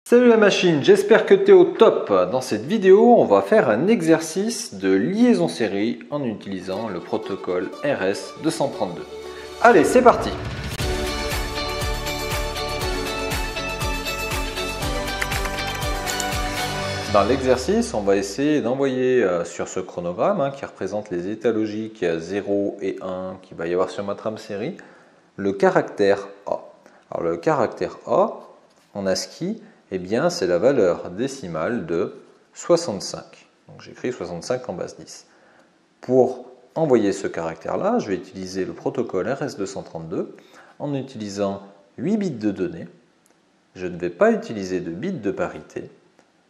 Salut la machine, j'espère que tu es au top. Dans cette vidéo, on va faire un exercice de liaison série en utilisant le protocole RS-232. Allez, c'est parti! Dans l'exercice, on va essayer d'envoyer sur ce chronogramme qui représente les états logiques 0 et 1 qu'il va y avoir sur ma trame série, le caractère A. Alors le caractère A, en ASCII, eh bien, c'est la valeur décimale de 65. Donc j'écris 65 en base 10. Pour envoyer ce caractère-là, je vais utiliser le protocole RS-232 en utilisant 8 bits de données. Je ne vais pas utiliser de bits de parité.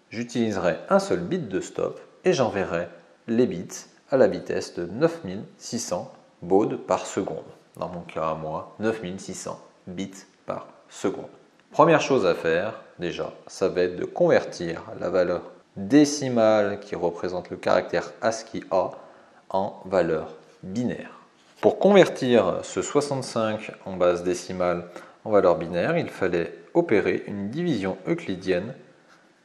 J'utiliserai un seul bit de stop et j'enverrai les bits à la vitesse de 9600 bauds par seconde. Dans mon cas à moi, 9600 bits par seconde. Première chose à faire, déjà, ça va être de convertir la valeur décimale qui représente le caractère ASCII A en valeur binaire. Pour convertir ce 65 en base décimale en valeur binaire, il fallait opérer une division euclidienne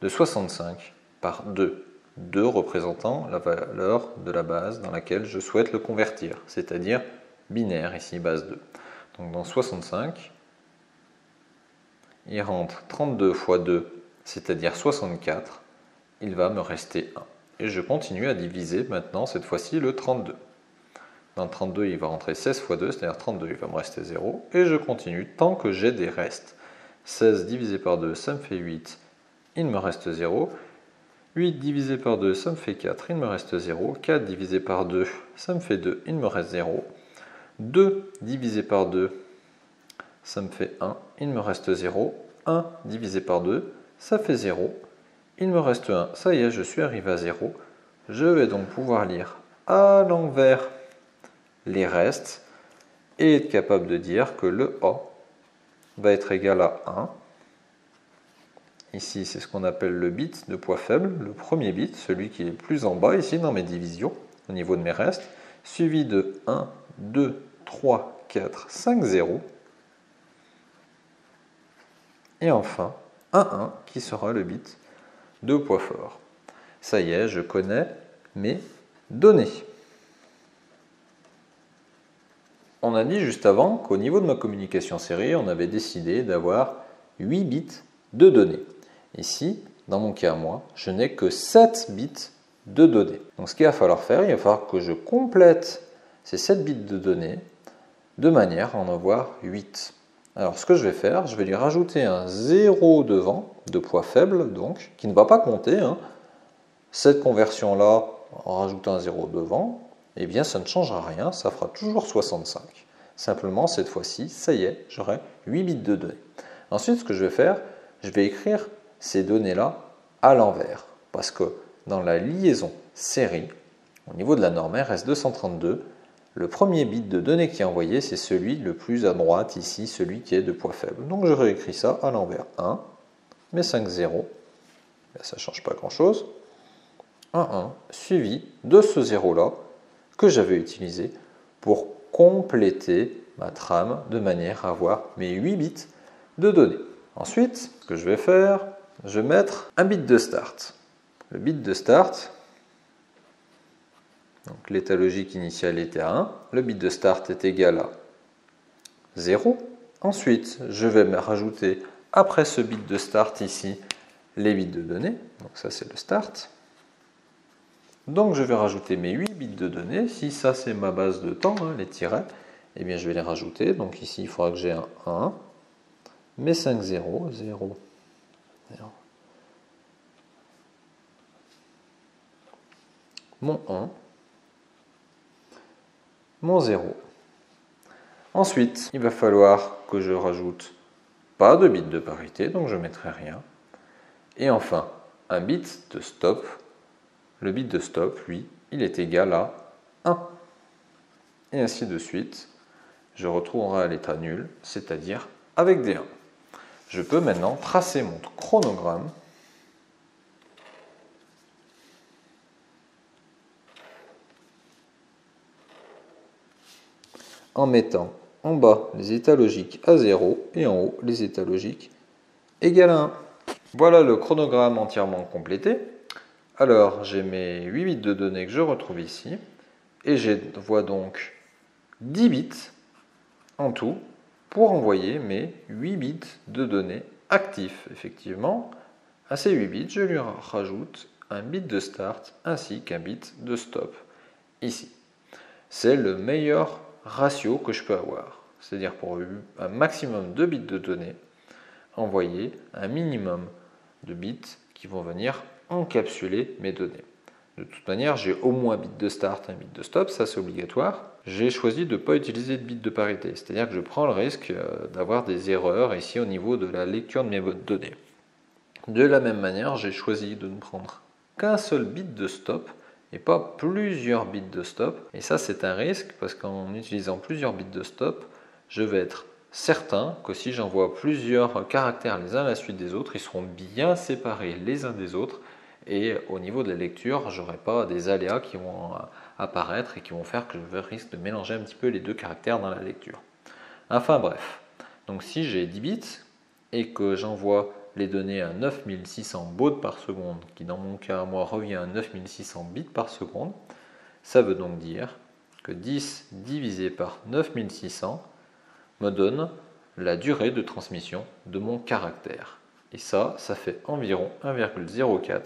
de 65 par 2. 2 représentant la valeur de la base dans laquelle je souhaite le convertir, c'est-à-dire binaire, ici base 2. Donc dans 65, il rentre 32 fois 2, c'est-à-dire 64, il va me rester 1. Et je continue à diviser maintenant, cette fois-ci, le 32. Dans le 32, il va rentrer 16 fois 2, c'est-à-dire 32, il va me rester 0. Et je continue tant que j'ai des restes. 16 divisé par 2, ça me fait 8, il me reste 0. 8 divisé par 2, ça me fait 4, il me reste 0. 4 divisé par 2, ça me fait 2, il me reste 0. 2 divisé par 2, ça me fait 1, il me reste 0. 1 divisé par 2, ça fait 0. Il me reste 1, ça y est, je suis arrivé à 0. Je vais donc pouvoir lire à l'envers les restes et être capable de dire que le A va être égal à 1. Ici, c'est ce qu'on appelle le bit de poids faible, le premier bit, celui qui est plus en bas ici dans mes divisions, au niveau de mes restes, suivi de 1, 2, 3, 4, 5, 0. Et enfin, 1 qui sera le bit de poids fort. Ça y est, je connais mes données. On a dit juste avant qu'au niveau de ma communication série, on avait décidé d'avoir 8 bits de données. Ici, dans mon cas à moi, je n'ai que 7 bits de données. Donc ce qu'il va falloir faire, il va falloir que je complète ces 7 bits de données de manière à en avoir 8. Alors ce que je vais faire, je vais lui rajouter un 0 devant, de poids faible donc, qui ne va pas compter. Cette conversion-là, en rajoutant un 0 devant, eh bien ça ne changera rien, ça fera toujours 65. Simplement, cette fois-ci, ça y est, j'aurai 8 bits de données. Ensuite, ce que je vais faire, je vais écrire ces données-là à l'envers. Parce que dans la liaison série, au niveau de la norme RS-232, le premier bit de données qui est envoyé, c'est celui le plus à droite ici, celui qui est de poids faible. Donc je réécris ça à l'envers. 1, mes 5 0, ça ne change pas grand-chose. 1, suivi de ce 0-là que j'avais utilisé pour compléter ma trame de manière à avoir mes 8 bits de données. Ensuite, ce que je vais faire, je vais mettre un bit de start. Le bit de start, donc l'état logique initial était à 1, le bit de start est égal à 0. Ensuite, je vais me rajouter après ce bit de start ici les bits de données, donc ça c'est le start. Donc je vais rajouter mes 8 bits de données, si ça c'est ma base de temps, les tirets, eh bien je vais les rajouter, donc ici il faudra que j'ai un 1, mes 5 0, 0, 0, mon 1, mon 0. Ensuite, il va falloir que je rajoute pas de bit de parité, donc je ne mettrai rien. Et enfin, un bit de stop. Le bit de stop, lui, il est égal à 1. Et ainsi de suite, je retrouverai à l'état nul, c'est-à-dire avec des 1. Je peux maintenant tracer mon chronogramme en mettant en bas les états logiques à 0 et en haut les états logiques égal à 1. Voilà le chronogramme entièrement complété. Alors, j'ai mes 8 bits de données que je retrouve ici, et je vois donc 10 bits en tout pour envoyer mes 8 bits de données actifs. Effectivement, à ces 8 bits, je lui rajoute un bit de start ainsi qu'un bit de stop ici. C'est le meilleur ratio que je peux avoir. C'est-à-dire pour un maximum de bits de données, envoyer un minimum de bits qui vont venir encapsuler mes données. De toute manière, j'ai au moins un bit de start, un bit de stop, ça c'est obligatoire. J'ai choisi de ne pas utiliser de bit de parité, c'est-à-dire que je prends le risque d'avoir des erreurs ici au niveau de la lecture de mes données. De la même manière, j'ai choisi de ne prendre qu'un seul bit de stop et pas plusieurs bits de stop. Et ça, c'est un risque parce qu'en utilisant plusieurs bits de stop, je vais être certain que si j'envoie plusieurs caractères les uns à la suite des autres, ils seront bien séparés les uns des autres. Et au niveau de la lecture, je n'aurai pas des aléas qui vont apparaître et qui vont faire que je risque de mélanger un petit peu les deux caractères dans la lecture. Enfin bref, donc si j'ai 10 bits et que j'envoie les données à 9600 bauds par seconde, qui dans mon cas à moi revient à 9600 bits par seconde, ça veut donc dire que 10 divisé par 9600 me donne la durée de transmission de mon caractère. Et ça fait environ 1,04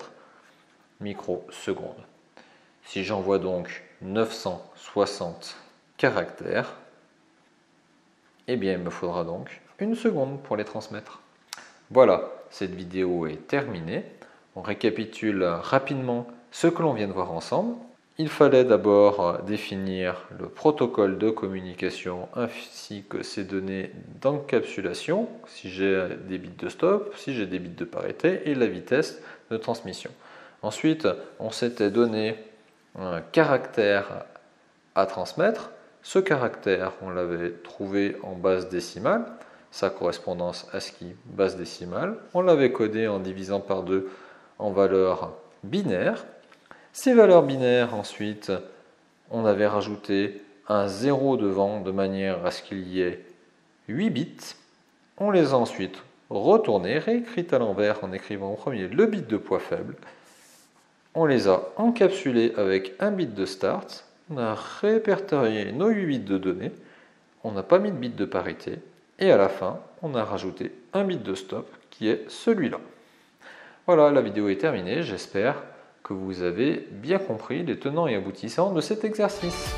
microsecondes. Si j'envoie donc 960 caractères, eh bien il me faudra donc 1 seconde pour les transmettre. Voilà, cette vidéo est terminée. On récapitule rapidement ce que l'on vient de voir ensemble. Il fallait d'abord définir le protocole de communication ainsi que ses données d'encapsulation, si j'ai des bits de stop, si j'ai des bits de parité et la vitesse de transmission. Ensuite, on s'était donné un caractère à transmettre. Ce caractère, on l'avait trouvé en base décimale, sa correspondance ASCII base décimale. On l'avait codé en divisant par 2 en valeurs binaires. Ces valeurs binaires, ensuite, on avait rajouté un 0 devant de manière à ce qu'il y ait 8 bits. On les a ensuite retournées, réécrites à l'envers en écrivant au premier le bit de poids faible. On les a encapsulés avec un bit de start. On a répertorié nos 8 bits de données. On n'a pas mis de bit de parité. Et à la fin, on a rajouté un bit de stop qui est celui-là. Voilà, la vidéo est terminée. J'espère que vous avez bien compris les tenants et aboutissants de cet exercice.